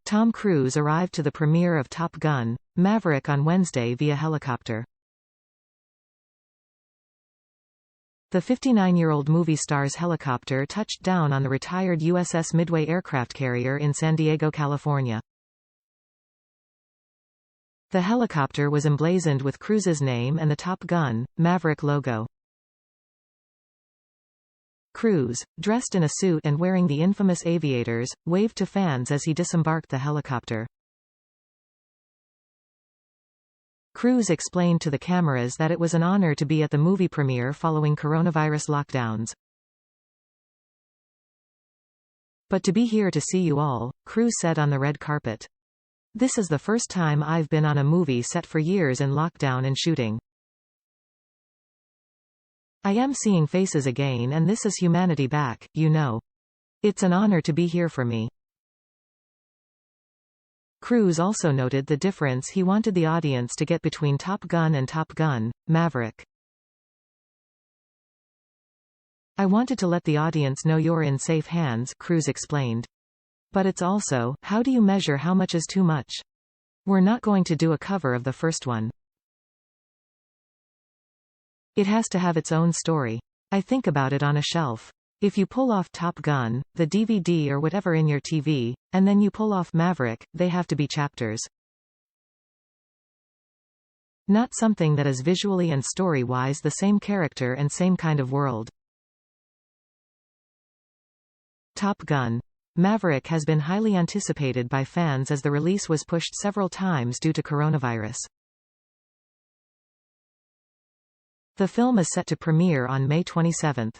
Tom Cruise arrived to the premiere of Top Gun: Maverick on Wednesday via helicopter. The 59-year-old movie star's helicopter touched down on the retired USS Midway aircraft carrier in San Diego, California. The helicopter was emblazoned with Cruise's name and the Top Gun: Maverick logo. Cruise, dressed in a suit and wearing the infamous aviators, waved to fans as he disembarked the helicopter. Cruise explained to the cameras that it was an honor to be at the movie premiere following coronavirus lockdowns. "But to be here to see you all," Cruise said on the red carpet. "This is the first time I've been on a movie set for years in lockdown and shooting. I am seeing faces again and this is humanity back, you know. It's an honor to be here for me." Cruise also noted the difference he wanted the audience to get between Top Gun and Top Gun: Maverick. "I wanted to let the audience know you're in safe hands," Cruise explained. "But it's also, how do you measure how much is too much? We're not going to do a cover of the first one. It has to have its own story. I think about it on a shelf. If you pull off Top Gun, the DVD or whatever in your TV, and then you pull off Maverick, they have to be chapters. Not something that is visually and story-wise the same character and same kind of world." Top Gun: Maverick has been highly anticipated by fans as the release was pushed several times due to coronavirus. The film is set to premiere on May 27.